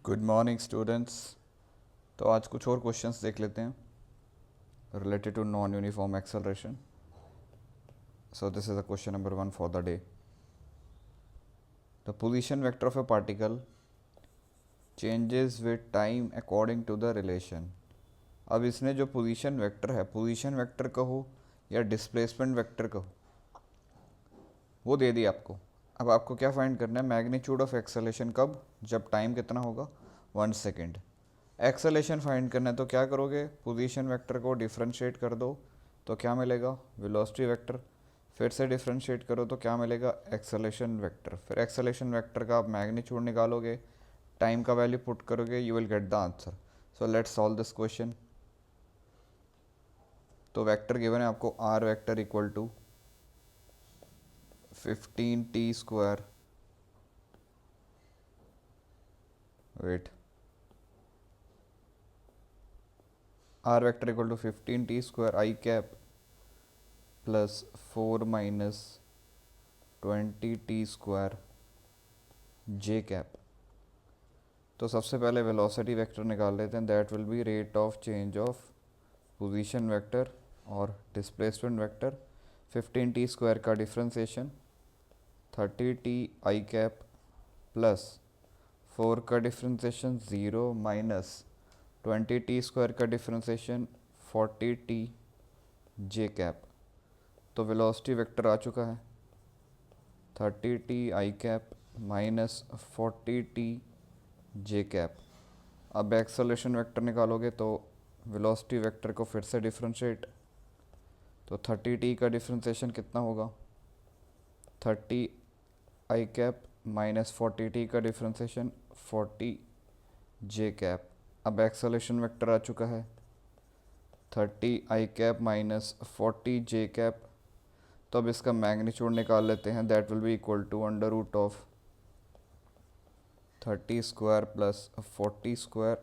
Good morning students. तो आज कुछ और क्वेश्चंस देख लेते हैं related to non uniform acceleration. So this is the question number 1 for the day. The position vector of a particle changes with time according to the relation. अब इसने जो पोजीशन वेक्टर है, पोजीशन वेक्टर कहो या displacement vector कहो, वो दे दी आपको। अब आपको क्या फाइंड करना है? मैग्नीट्यूड ऑफ एक्सेलेरेशन कब? जब टाइम कितना होगा? 1 सेकेंड। एक्सेलेरेशन फाइंड करना है तो क्या करोगे? पोजीशन वेक्टर को डिफरेंशिएट कर दो तो क्या मिलेगा? Velocity vector. फिर से डिफरेंशिएट करो तो क्या मिलेगा? Acceleration vector. फिर एक्सेलेरेशन वेक्टर का आप मैग्नीट्यूड निकालोगे, टाइम का वैल्यू पुट करोगे, you will get the answer. So let's solve this question. तो वेक्टर गिवन है आपको, R vector equal to 15t square, wait, R vector equal to 15t square I cap plus 4 minus 20t square J cap. तो सबसे पहले velocity vector निकाल लेते हैं, that will B rate of change of position vector और displacement vector. 15t square का differentiation 30t आई cap plus 4 का differentiation 0 minus 20t square का डिफ्रेंसिएशन 40t जे कैप। तो वेलोसिटी वेक्टर आ चुका है 30t आई कैप माइनस 40t जे कैप। अब acceleration vector निकालोगे तो वेलोसिटी वेक्टर को फिर से डिफ्रेंशिएट, तो 30t का डिफ्रेंशिएशन कितना होगा? 30 आई कैप माइनस 40t का डिफ्रेंशिएशन 40 जे कैप। अब एक्सेलरेशन वेक्टर आ चुका है 30 I cap minus 40 J cap. तो अब इसका मैग्नीट्यूड निकाल लेते हैं, that will be equal to under root of 30 square plus 40 square,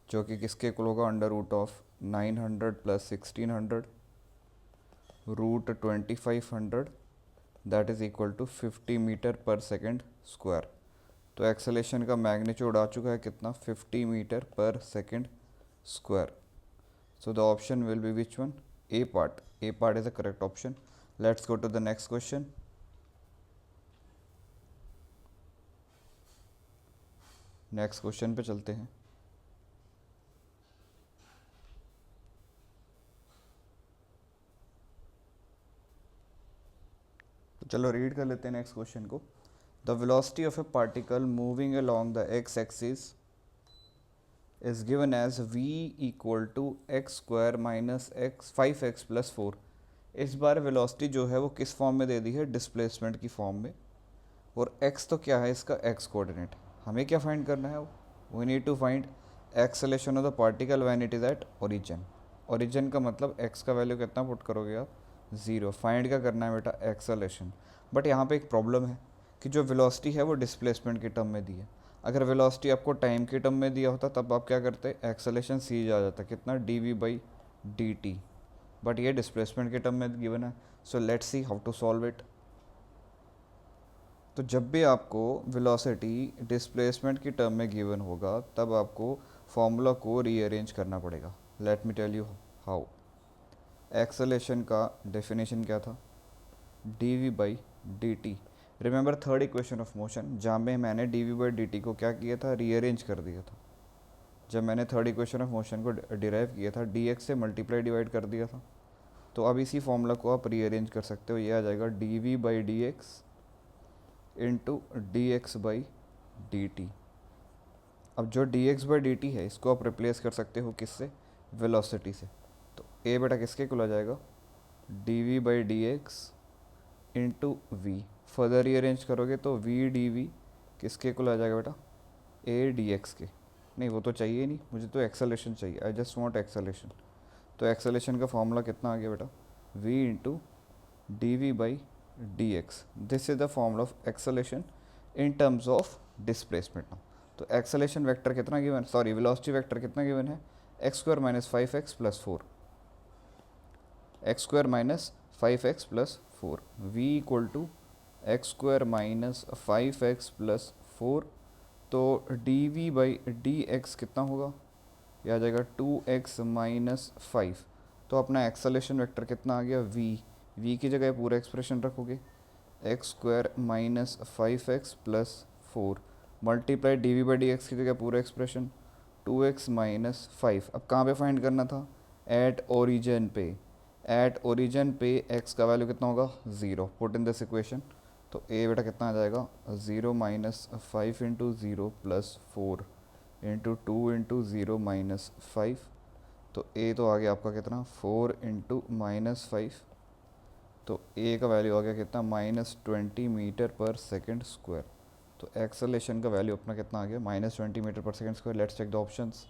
जो कि किसके इक्वल होगा? Under root of 900 plus 1600 root 2500, that is equal to 50 metre per second square. तो एक्सेलेरेशन का मैग्नीट्यूड आ चुका है कितना? 50 metre per second square. So the option will be which one? A part. A part is the correct option. Let's go to the next question. Next question पे चलते हैं। तो चलो रीड कर लेते हैं नेक्स्ट क्वेश्चन को। The velocity of a particle moving along the X axis is given as v equal to x square minus X 5x plus 4। इस बार वेलोसिटी जो है वो किस फॉर्म में दे दी है? डिस्प्लेसमेंट की फॉर्म में। और x तो क्या है इसका? x coordinate. हमें क्या फाइंड करना है? We need to find acceleration of the particle when it is at origin. Origin का मतलब x का वैल्यू कितना पुट करोगे आप? 0। फाइंड क्या करना है बेटा? एक्सेलेरेशन। बट यहाँ पे एक प्रॉब्लम है कि जो वेलोसिटी है वो डिस्प्लेसमेंट की टर्म में दी है। अगर वेलोसिटी आपको टाइम की टर्म में दिया होता तब आप क्या करते? एक्सेलेरेशन सी आ जाता, कितना? dv/dt। बट ये डिस्प्लेसमेंट की टर्म में गिवन है। So let's see how to solve it. तो जब भी आपको वेलोसिटी डिस्प्लेसमेंट की टर्म में गिवन होगा तब आपको फॉर्मूला को रीअरेंज करना पड़ेगा। Let me tell you how. Acceleration का डेफिनेशन क्या था? dv/dt। Remember third equation of motion, जहाँ में मैंने dv/dt को क्या किया था? रीअरेंज कर दिया था। जब मैंने थर्ड इक्वेशन ऑफ मोशन को डिराइव किया था, dx से मल्टीप्लाई डिवाइड कर दिया था। तो अब इसी फॉर्मूला को आप रीअरेंज कर सकते हो। ये आ जाएगा dv/dx इंटू dx/dt। अब जो dx/dt है इसको आप रिप्लेस कर सकते हो किससे? वेलोसिटी से। तो ए बेटा किसके इक्वल आ जाएगा? dv/dx into we. Further rearrange करोगे तो वी डी वी किसके इक्वल आ जाएगा बेटा? ए डी एक्स के। नहीं वो तो चाहिए ही नहीं, मुझे तो एक्सेलेरेशन चाहिए। I just want acceleration. तो एक्सेलेरेशन का फॉर्मूला कितना आ गया बेटा? v into d v by d x. This is the formula of acceleration in terms of displacement. Now तो एक्सेलेरेशन वेक्टर कितना गिवन, सॉरी वेलोसिटी वेक्टर कितना गिवन है? X square minus 5x plus 4, x square minus 5x plus 4। V equal to x square minus 5x plus 4 तो d v by d x कितना होगा, ये आ जाएगा 2x माइनस 5। तो अपना एक्सेलेरेशन वेक्टर कितना आ गया v की जगह पूरा एक्सप्रेशन रखोगे x square minus 5x plus 4 multiply d v by d x की जगह पूरा एक्सप्रेशन 2x माइनस 5। अब कहाँ पे फाइंड करना था, एट ओरिजिन पे। एट ओरिजिन पे x का वैल्यू कितना होगा 0, पुट इन दिस इक्वेशन। तो a बेटा कितना आ जाएगा 0 minus 5 into 0 plus 4 into 2 into 0 minus 5। तो a तो आ गया आपका कितना 4 इंटू माइनस 5। तो a का वैल्यू आ गया कितना -20 मीटर पर सेकेंड स्क्वायर। तो एक्सेलेरेशन का वैल्यू अपना कितना आ गया -20 metre per second square. Let's check the options.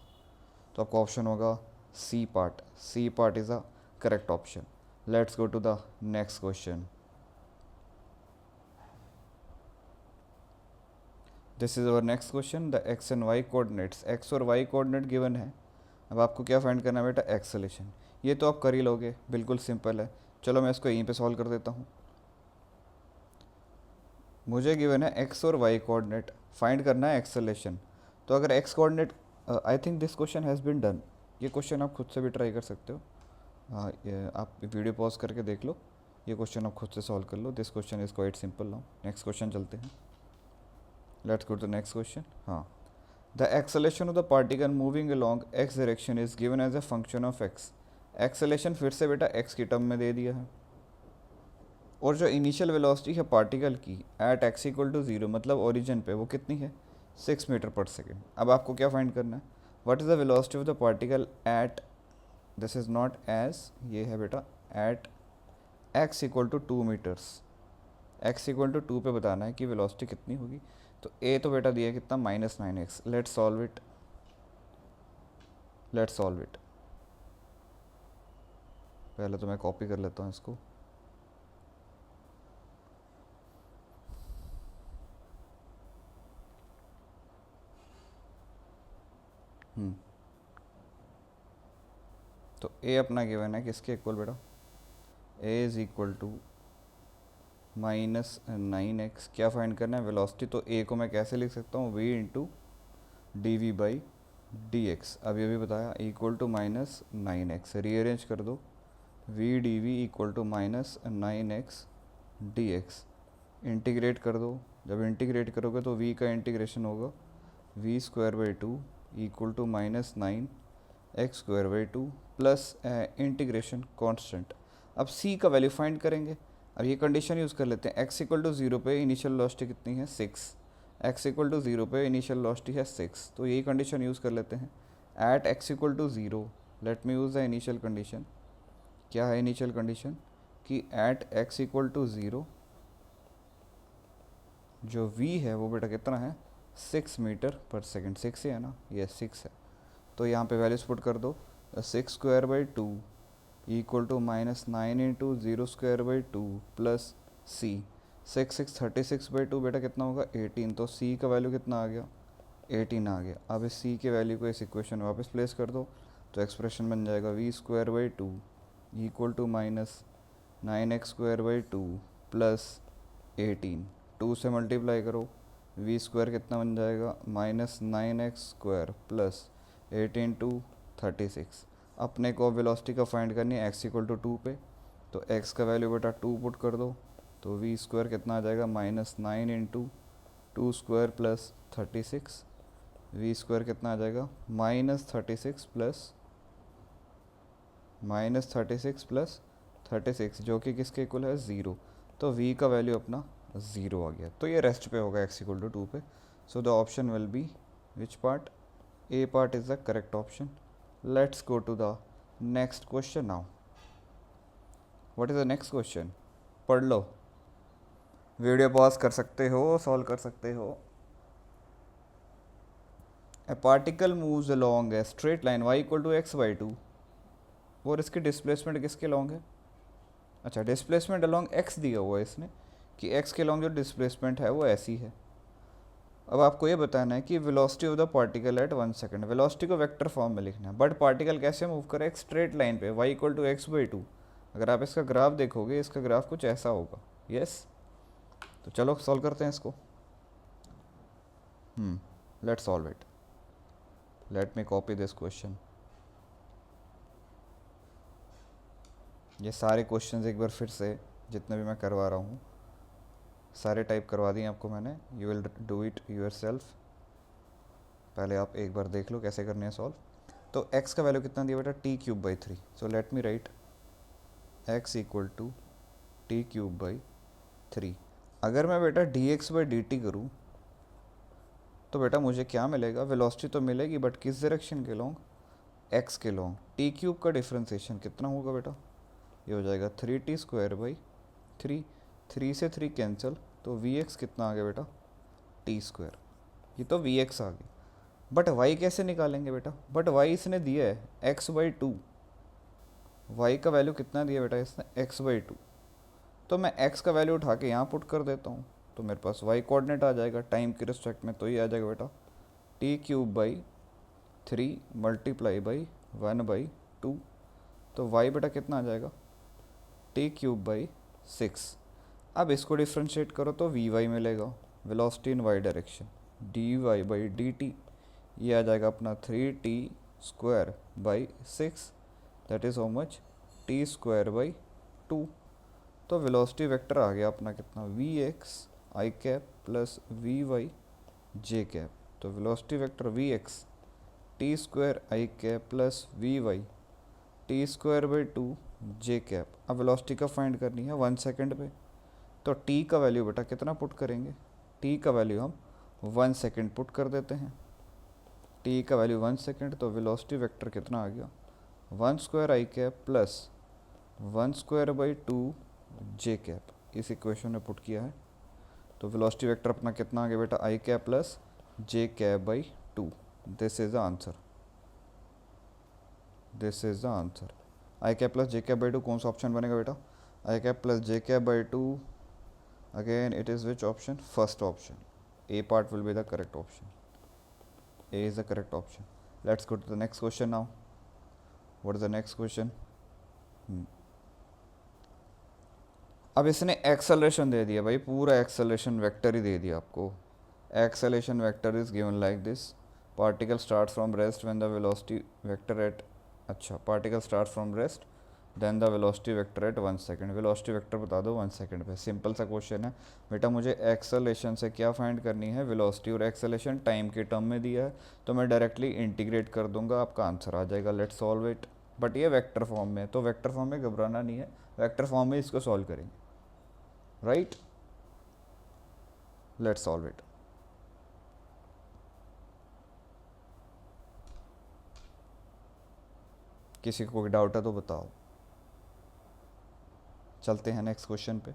तो आपका ऑप्शन होगा C part is a correct option. Let's go to the next question. This is our next question. The x and y coordinates, x और y coordinate given है। अब आपको क्या find करना है बेटा, एक्सेलेरेशन। ये तो आप कर ही लोगे, बिल्कुल सिंपल है। चलो मैं इसको यहीं पे सॉल्व कर देता हूँ। मुझे गिवन है एक्स और वाई कोऑर्डिनेट, फाइंड करना है एक्सेलेरेशन। तो अगर x coordinate, I think this question has been done. ये क्वेश्चन आप खुद से भी ट्राई कर सकते हो। हाँ, आप वीडियो पॉज करके देख लो, ये क्वेश्चन आप खुद से सॉल्व कर लो। This question is quite simple. Now next question चलते हैं। Let's go to next question. हाँ, the acceleration of the particle moving along x direction is given as a function of x. Acceleration फिर से बेटा x की term में दे दिया है, और जो इनिशियल वेलोसिटी है पार्टिकल की एट एक्स इक्वल टू 0 मतलब ओरिजिन पे, वो कितनी है 6 मीटर पर सेकेंड। अब आपको क्या फाइंड करना है, what is the velocity of the particle at, this is not as, ये है बेटा at x equal to 2 metres. X equal to 2 पे बताना है कि वेलोसिटी कितनी होगी। तो ए तो बेटा दिया है कितना -9x। Let's solve it. पहले तो मैं कॉपी कर लेता हूँ इसको। तो ए अपना गिवन है किसके इक्वल बेटा, A is equal to -9x। क्या फाइंड करना है वेलोसिटी। तो ए को मैं कैसे लिख सकता हूँ, v into d v by d x. अब ये भी बताया इक्वल टू -9x। रीअरेंज कर दो, v d v equal to -9x d x. Integrate कर दो, जब इंटीग्रेट करोगे तो v का इंटीग्रेशन होगा v square by 2 equal to -9x square by 2 plus integration constant. अब c का वैल्यू फाइंड करेंगे। अब ये कंडीशन यूज़ कर लेते हैं, x इक्वल टू 0 पे इनिशियल वेलोसिटी कितनी है 6, x इक्वल टू 0 पे इनिशियल वेलोसिटी है 6। तो यही कंडीशन यूज़ कर लेते हैं। At x equal to 0 let me use the initial condition. क्या है इनिशियल कंडीशन कि एट x इक्वल टू 0 जो v है वो बेटा कितना है 6 मीटर पर सेकेंड। 6 है ना, ये 6 है। तो यहाँ पे वैल्यूज पुट कर दो, 6 square by 2 equal to -9 into 0 square by 2 plus C. 36 by 2 बेटा कितना होगा 18। तो सी का वैल्यू कितना आ गया 18 आ गया। अब इस सी के वैल्यू को इस इक्वेशन में वापस प्लेस कर दो, तो एक्सप्रेशन बन जाएगा v square by 2 equal to -9x square by 2 plus 18। 2 से मल्टीप्लाई करो, v स्क्वायर कितना बन जाएगा -9x स्क्वायर प्लस 18 टू 36। अपने को वेलोसिटी का फाइंड करनी है x इक्वल टू 2 पे। तो x का वैल्यू बेटा 2 पुट कर दो, तो v स्क्वायर कितना आ जाएगा -9 into 2 square plus 36। v square कितना आ जाएगा -36 प्लस 36 जो कि किसके इक्वल है 0। तो v का वैल्यू अपना 0 आ गया। तो ये रेस्ट पे होगा x इक्वल टू 2 पे। सो the option will be which part, a part is the correct option. Let's go to the next question now. What is the next question? पढ़ लो, वीडियो पॉज कर सकते हो, सॉल्व कर सकते हो। A particle moves along a straight line y equal to x by 2 और इसकी displacement किसके लॉन्ग है, अच्छा डिस्प्लेसमेंट अलॉन्ग x दिया हुआ है इसने कि x के लॉन्ग जो डिस्प्लेसमेंट है वो ऐसी है। अब आपको ये बताना है कि velocity of the particle at 1 second. Velocity को वेक्टर फॉर्म में लिखना है, बट पार्टिकल कैसे मूव करे एक स्ट्रेट लाइन पे y equal to x by 2। अगर आप इसका ग्राफ देखोगे, इसका ग्राफ कुछ ऐसा होगा। यस, तो चलो सॉल्व करते हैं इसको। Let's solve it. Let me copy this question. ये सारे क्वेश्चंस एक बार फिर से जितने भी मैं करवा रहा हूँ सारे टाइप करवा दिए आपको मैंने. You will do it yourself. पहले आप एक बार देख लो कैसे करने हैं सॉल्व. तो x का वैल्यू कितना दिया बेटा, t cube by 3. So let me write x equal to t cube by 3. अगर मैं बेटा d x by d t करूँ तो बेटा मुझे क्या मिलेगा, वेलोसिटी तो मिलेगी बट किस डायरेक्शन के लॉन्ग, x के लॉन्ग. टी क्यूब का डिफ्रेंसिएशन कितना होगा बेटा, ये हो जाएगा 3t स्क्वायर बाई 3. 3 से 3 कैंसिल, तो vx कितना आ गया बेटा, t स्क्वायर. ये तो vx आ गया. बट y कैसे निकालेंगे बेटा, बट y इसने दिया है x बाई 2. y का वैल्यू कितना दिया बेटा इसने, x बाई 2. तो मैं x का वैल्यू उठा के यहाँ पुट कर देता हूँ तो मेरे पास y कोऑर्डिनेट आ जाएगा टाइम के रिस्पेक्ट में. तो ये आ जाएगा बेटा t cube by 3 multiply by 1 by 2. तो y बेटा कितना आ जाएगा, टी क्यूब बाई 6. अब इसको डिफ्रेंशिएट करो तो वी वाई मिलेगा, velocity in y direction. D y by d t ये आ जाएगा अपना 3t square by 6. That is how much, t square by 2. तो वेलोसिटी वेक्टर आ गया अपना कितना, v x i cap plus v y j cap. तो velocity vector v x t square I cap plus v y t square by 2 j cap. अब velocity का find करनी है 1 सेकेंड पे. तो t का वैल्यू बेटा कितना पुट करेंगे, t का वैल्यू हम 1 सेकेंड पुट कर देते हैं. t का वैल्यू 1 सेकेंड, तो वेलोसिटी वेक्टर कितना आ गया, 1 square I cap plus 1 square by 2 j cap. इस इक्वेशन में पुट किया है तो वेलोसिटी वेक्टर अपना कितना आ गया बेटा, i cap plus j cap by 2. This is the answer. This is the answer. I cap plus j cap by 2 कौन सा ऑप्शन बनेगा बेटा, i cap plus j cap by 2. Again it is which option, first option. A part will be the correct option. A is the correct option. Let's go to the next question now. What is the next question? अब इसने acceleration दे दिया भाई, पूरा acceleration vector ही दे दिया आपको. Acceleration vector is given like this. Particle start from rest when the velocity vector at, अच्छा particle start from rest then the velocity vector at 1 second. Velocity vector बता दो 1 सेकेंड पे. सिंपल सा question है बेटा. मुझे एक्सेलेरेशन से क्या फाइंड करनी है, वेलोसिटी. और एक्सेलेरेशन टाइम के टर्म में दिया है तो मैं डायरेक्टली इंटीग्रेट कर दूंगा, आपका आंसर आ जाएगा. Let's solve it. बट ये वेक्टर फॉर्म में, तो वेक्टर फॉर्म में घबराना नहीं है, वेक्टर फॉर्म में इसको सॉल्व करेंगे. Right, let's solve it. किसी को कोई डाउट है तो बताओ. चलते हैं नेक्स्ट क्वेश्चन पे.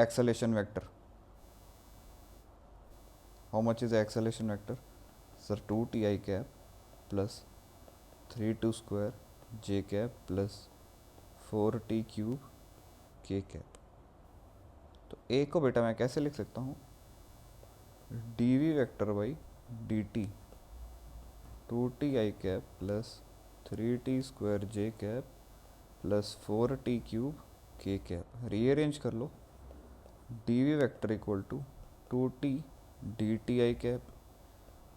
Acceleration vector, how much is acceleration vector sir, 2t i cap plus 3 square J cap plus 4t cube k cap. तो ए को बेटा मैं कैसे लिख सकता हूँ, d v vector by d t 2t i cap plus 3t square J cap plus 4t cube k cap. Rearrange कर लो, d v vector equal to 2t d t i cap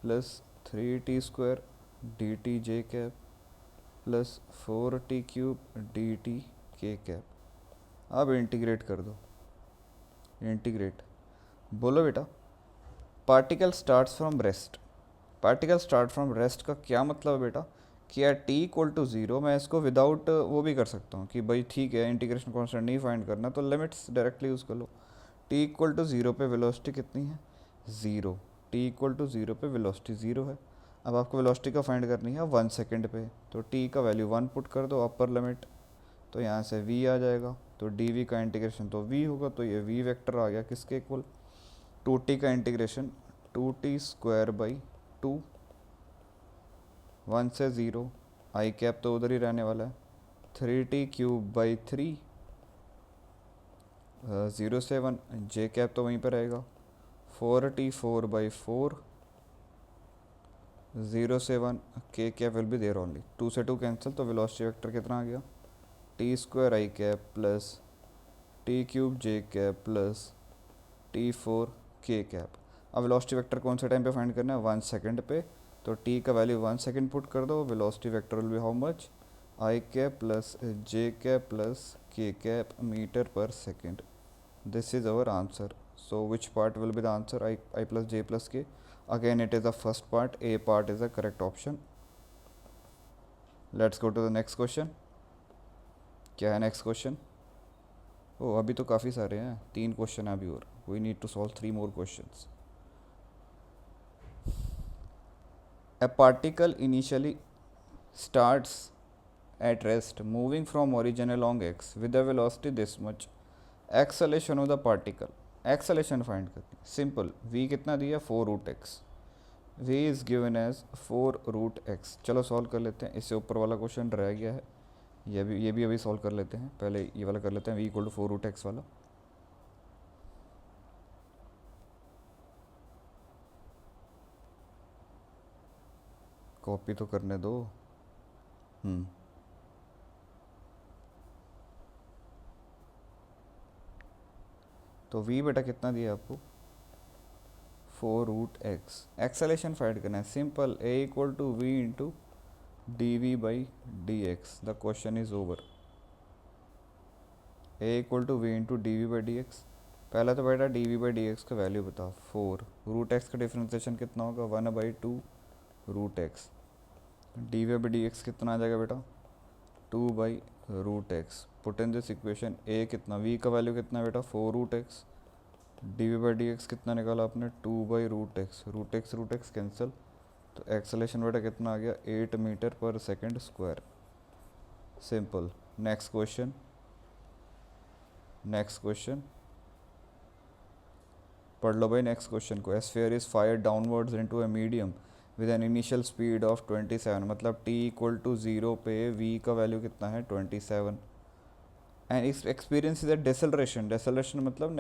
plus 3t square d t j cap plus 4t cube d t k cap. अब integrate कर दो. Integrate बोलो बेटा. Particle starts from rest, particle start from rest का क्या मतलब है बेटा, कि यार t इक्वल टू 0, मैं इसको विदाउट वो भी कर सकता हूँ कि भाई ठीक है इंटीग्रेशन कॉन्स्टेंट नहीं फाइंड करना तो लिमिट्स डायरेक्टली यूज़ कर लो. t इक्वल टू 0 पे वेलोसिटी कितनी है, 0. t इक्वल टू 0 पे वेलोसिटी 0 है. अब आपको वेलोसिटी का फाइंड करनी है 1 सेकेंड पे, तो t का वैल्यू 1 पुट कर दो अपर लिमिट, तो यहाँ से v आ जाएगा. तो dv का इंटीग्रेशन तो v होगा, तो ये v वेक्टर आ गया किसके इक्वल, 2t का इंटीग्रेशन 2t स्क्वायर बाई 2, 1 से 0, आई कैप तो उधर ही रहने वाला है, 3t क्यूब बाई 3, 0 से 1, जे कैप तो वहीं पर रहेगा, 4t 4 बाई 4, 0 से 1, k cap will be there only, 2 से 2 कैंसिल, तो वेलोसिटी वेक्टर कितना आ गया, टी स्क्वायर आई कैप प्लस टी क्यूब जे कैप प्लस टी फोर के कैप। अब वेलोसिटी वेक्टर कौन से टाइम पे फाइंड करना है, 1 सेकेंड पे। तो टी का वैल्यू 1 सेकेंड पुट कर दो, velocity vector will be how much, I cap plus j cap plus के cap metre per second. This is our answer. So which part will be the answer, I plus j plus k? Again it is the first part, a part is the correct option. Let's go to the next question. क्या है next question? Oh अभी तो काफ़ी सारे हैं, 3 question है अभी और. We need to solve 3 more questions. A particle initially starts at rest moving from origin along x with a velocity this much. Acceleration of the particle. Acceleration find करनी simple. v कितना दिया, 4 root x. v is given as 4 root x. चलो solve कर लेते हैं. इससे ऊपर वाला क्वेश्चन रह गया है, ये भी अभी सॉल्व कर लेते हैं. पहले ये वाला कर लेते हैं, v equal to 4 root x वाला. कॉपी तो करने दो. तो v बेटा कितना दिया आपको, 4 रूट x. एक्सेलेशन फाइंड करना है simple, a equal to v into d v by d x. The question is over. a equal to v into d v by d x. पहला तो बेटा d v by d x का value बताओ, 4 root x का differentiation कितना होगा, 1/2 root x. D v by d x कितना आ जाएगा बेटा, 2/√x. Put in this equation. a कितना, v का वैल्यू कितना बेटा, 4 root x. D v by d x कितना निकाला आपने, 2/√x. Root x cancel. तो एक्सेलेशन बेटा कितना आ गया, 8 metre per second square. Simple. Next question. पढ़ लो भाई नेक्स्ट क्वेश्चन को. Sphere is fired downwards into a medium with an initial speed of 27. मतलब t इक्वल टू 0 पे v का वैल्यू कितना है, 27. एंड इस एक्सपीरियंस इज अ डेसेलरेशन. डेसेलरेशन मतलब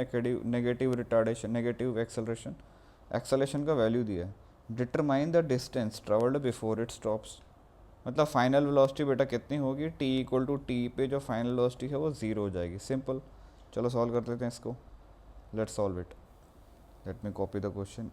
negative retardation, negative acceleration. Acceleration का वैल्यू दिया है. Determine the distance travelled before it stops. मतलब फाइनल वेलोसिटी बेटा कितनी होगी, t इक्वल टू टी पे जो फाइनल वेलोसिटी है वो 0 हो जाएगी. सिंपल. चलो सॉल्व कर लेते हैं इसको. Let's solve it. Let me copy the question.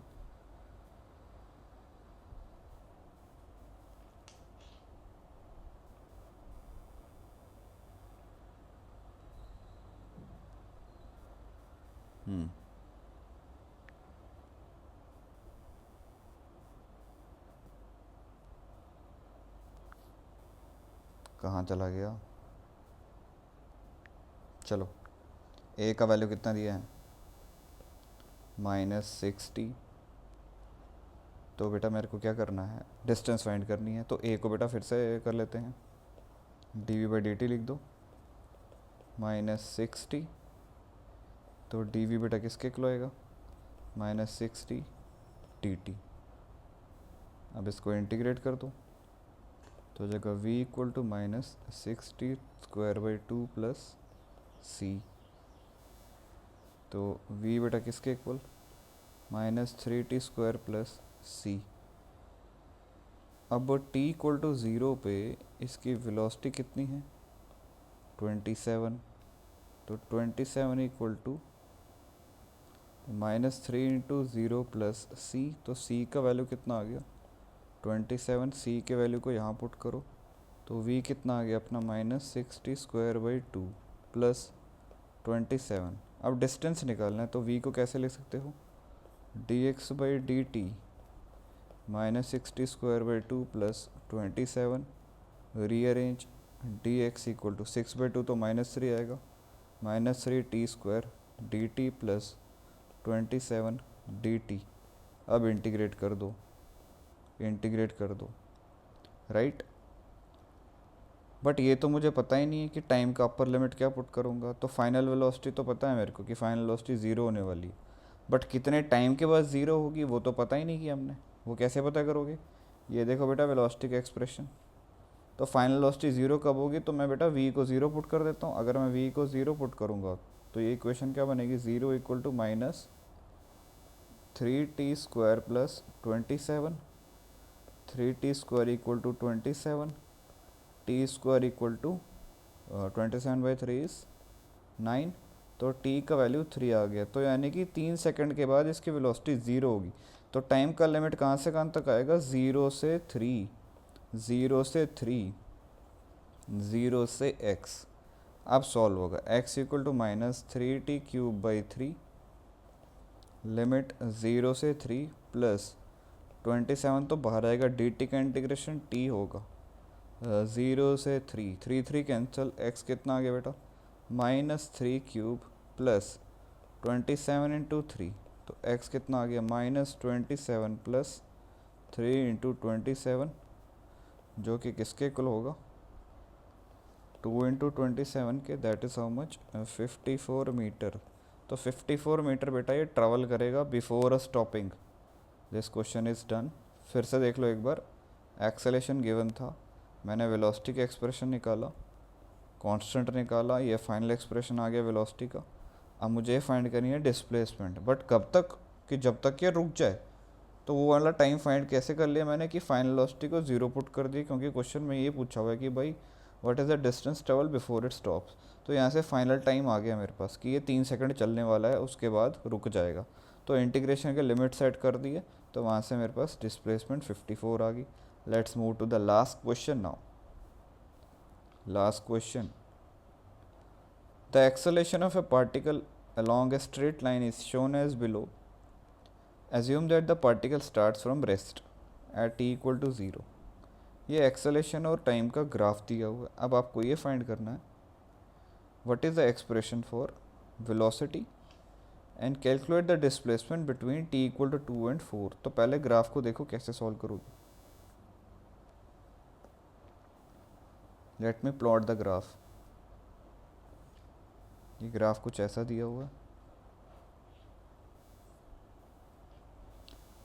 कहाँ चला गया. चलो a का वैल्यू कितना दिया है, -60. तो बेटा मेरे को क्या करना है, डिस्टेंस फाइंड करनी है. तो a को बेटा फिर से कर लेते हैं, d v by d t लिख दो, -60. तो डी वी बेटा किसके किलो आएगा, -60 डी टी. अब इसको इंटीग्रेट कर दो. तो जगह v equal to -60 square by 2 plus c. तो v बेटा किसके इक्वल, -3t स्क्वायर प्लस सी. अब t इक्वल टू 0 पे इसकी वेलोसिटी कितनी है, 27. तो 27 equal to -3 into 0 plus c. तो c का वैल्यू कितना आ गया, 27. c के वैल्यू को यहाँ पुट करो. तो v कितना आ गया अपना, -60 स्क्वायर बाई 2 प्लस 27. अब डिस्टेंस निकालना है. तो v को कैसे ले सकते हो, dx by d t, -60 square by 2 plus 27. Rearrange. dx equal to 6/2 तो -3 आएगा, -3t square d t plus 27 d t. अब इंटीग्रेट कर दो, राइट. बट ये तो मुझे पता ही नहीं है कि टाइम का अपर लिमिट क्या पुट करूँगा. तो फाइनल वेलोसिटी तो पता है मेरे को कि फाइनल वेलोसिटी 0 होने वाली है, बट कितने टाइम के बाद 0 होगी वो तो पता ही नहीं कि हमने. वो कैसे पता करोगे, ये देखो बेटा वेलोसिटी का एक्सप्रेशन. तो फाइनल वेलोसिटी 0 कब होगी, तो मैं बेटा v को 0 पुट कर देता हूँ. अगर मैं v को 0 पुट करूँगा तो ये इक्वेशन क्या बनेगी, 0 equal to -3t square plus 27. 3t square equal to 27. t square equal to 27/3 is 9. तो टी का वैल्यू 3 आ गया, तो यानी कि 3 सेकंड के बाद इसकी वेलोसिटी 0 होगी। तो टाइम का लिमिट कहाँ से कहाँ तक आएगा, 0 से 3, 0 से 3, 0 से x। अब सॉल्व होगा, x equal to -3t³/3, limit 0 से 3 प्लस 27 तो बाहर आएगा, dt का इंटीग्रेशन t होगा 0 से 3, 3 3 कैंसिल, x कितना आ गया बेटा, -3³ प्लस 27 × 3, तो x कितना आ गया, -27 प्लस 3 × 27, जो कि किसके इक्वल होगा, 2 × 27 के, that is how much, 54 metre. तो 54 मीटर बेटा ये ट्रैवल करेगा before a stopping. This question is done. फिर से देख लो एक बार, एक्सेलेरेशन गिवन था, मैंने वेलोसिटी का एक्सप्रेशन निकाला, कांस्टेंट निकाला, ये फाइनल एक्सप्रेशन आ गया वेलोसिटी का। अब मुझे फाइंड करनी है डिस्प्लेसमेंट, बट कब तक, कि जब तक ये रुक जाए। तो वो वाला टाइम फाइंड कैसे कर लिया मैंने, कि फाइनल वेलोसिटी को 0 पुट कर दी, क्योंकि क्वेश्चन में ये पूछा हुआ है कि भाई what is the distance travel before it stops. तो यहाँ से फाइनल टाइम आ गया मेरे पास कि ये 3 सेकंड चलने वाला है, उसके बाद रुक जाएगा। तो इंटीग्रेशन के लिमिट सेट कर दिए, तो वहाँ से मेरे पास डिस्प्लेसमेंट 54 आ गई। Let's move to the last question now. Last question, the acceleration of a particle along a straight line is shown as below. Assume that the particle starts from rest at t equal to 0. ये acceleration और time का graph दिया हुआ है। अब आपको ये find करना है what is the expression for velocity and calculate the displacement between t equal to 2 and 4। तो पहले ग्राफ को देखो कैसे सॉल्व करोगे। Let me plot the graph. ये ग्राफ कुछ ऐसा दिया हुआ है।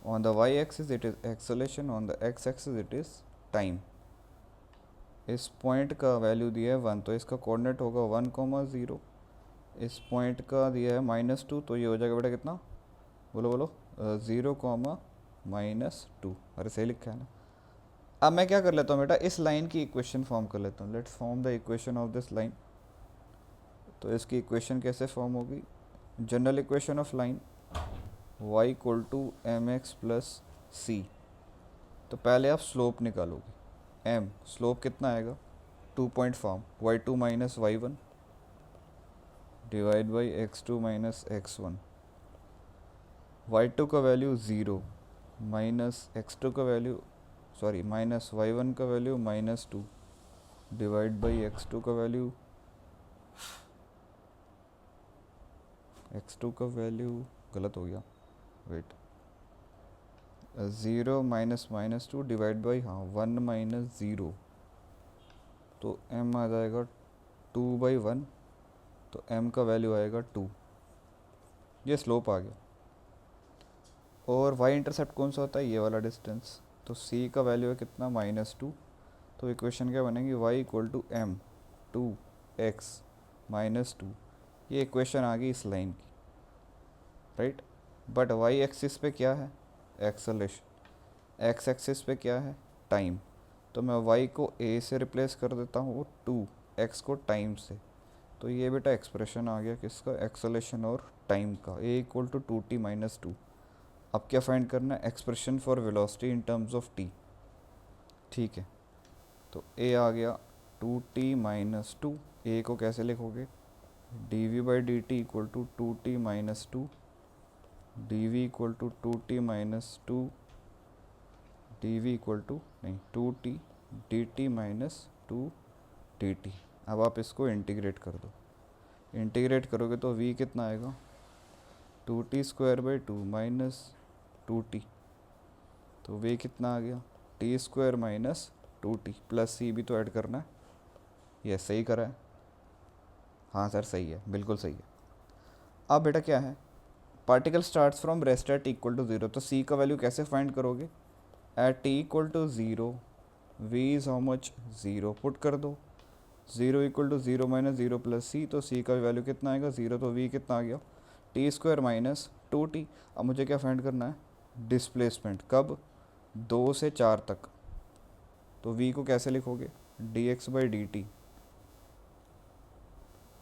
On the y-axis it is acceleration, on the x-axis it is time। इस पॉइंट का वैल्यू दिया है 1, तो इसका कोऑर्डिनेट होगा 1,0। इस पॉइंट का दिया है -2, तो ये हो जाएगा बेटा कितना, बोलो बोलो, 0,-2। अरे सही लिखा है ना। अब मैं क्या कर लेता हूँ बेटा, इस लाइन की इक्वेशन फॉर्म कर लेता हूँ। Let's form the equation of this line. तो इसकी इक्वेशन कैसे फॉर्म होगी, general equation of line y equal to mx plus c. तो पहले आप स्लोप निकालोगे, m स्लोप कितना आएगा, 2 point form, y2 minus y1 divide by x2 minus x1। y2 का वैल्यू 0 माइनस x2 का वैल्यू, सॉरी माइनस y1 का value -2 divide by x2 का वैल्यू, x2 का वैल्यू गलत हो गया, wait, 0 minus -2 divide by 1 minus 0, तो m आ जाएगा 2/1, तो m का वैल्यू आएगा 2। ये स्लोप आ गया। और y इंटरसेप्ट कौन सा होता है, ये वाला डिस्टेंस। तो c का वैल्यू है कितना, -2। तो इक्वेशन क्या बनेगी, y equal to m 2x -2। ये इक्वेशन आ गई इस लाइन की, राइट। बट y एक्सिस पे क्या है, एक्सेलेरेशन, x एक्सिस पे क्या है, टाइम। तो मैं y को a से रिप्लेस कर देता हूँ, 2, x को टाइम से। तो ये बेटा एक्सप्रेशन आ गया किसका, एक्सेलेरेशन और टाइम का, a equal to 2t minus 2। अब क्या फाइंड करना है, expression for velocity in terms of t। ठीक है, तो a आ गया 2t माइनस 2। a को कैसे लिखोगे, dv/dt equal to 2t minus 2, dv equal to 2t minus 2, dv equal to नहीं 2t dt माइनस 2 dt। अब आप इसको इंटीग्रेट कर दो, इंटीग्रेट करोगे तो v कितना आएगा, 2t²/2 माइनस 2t, तो v कितना आ गया, t² minus 2t plus c भी तो ऐड करना है। ये सही करा है, हाँ सर सही है, बिल्कुल सही है। अब बेटा क्या है, particle starts from rest at equal to 0, तो c का वैल्यू कैसे फाइंड करोगे, at t equal to 0 v is how much, 0 put कर दो, 0 equal to 0 minus 0 plus c, तो c का वैल्यू कितना आएगा, 0, तो v कितना आ गया, t² माइनस 2t। अब मुझे क्या फाइंड करना है, डिस्प्लेसमेंट, कब, 2 से 4 तक। तो v को कैसे लिखोगे, dx/dt,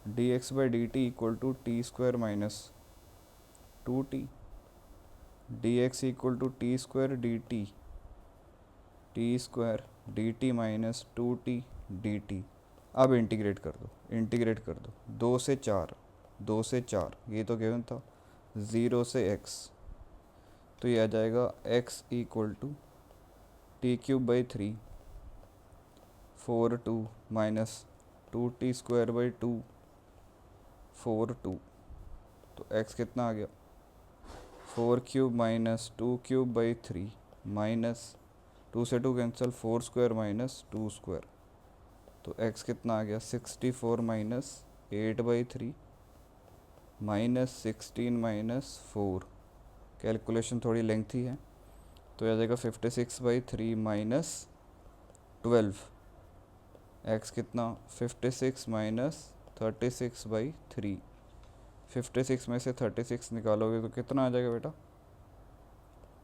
d x by d t equal to t square minus 2t, d x equal to t square d t square d t minus 2t d t. अब इंटीग्रेट कर दो 2 से 4 ये तो गिवन था, 0 से x, तो ये आ जाएगा x equal to t cube by 3 4 2 minus 2t square by 2 4 2, तो x कितना आ गया 4 cube minus 2 cube by 3 minus 2 से 2 कैंसिल 4 स्क्वायर माइनस 2 स्क्वायर, तो x कितना आ गया 64 minus 8 by 3 minus 16 minus 4। Calculation थोड़ी लेंथी है, तो यह आ जाएगा 56 बाई 3 माइनस 12, x कितना 56 माइनस 36 बाई 3, 56 में से 36 निकालोगे तो कितना आ जाएगा बेटा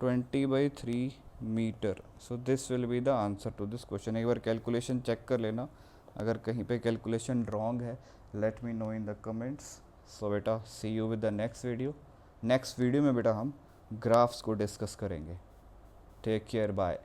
20/3 metre. So this will be the answer to this question. एक बार कैलकुलेशन चेक कर लेना, अगर कहीं पे कैलकुलेशन रॉन्ग है let me know in the comments. So बेटा see you with the next video में बेटा हम ग्राफ्स को डिस्कस करेंगे। Take care, bye.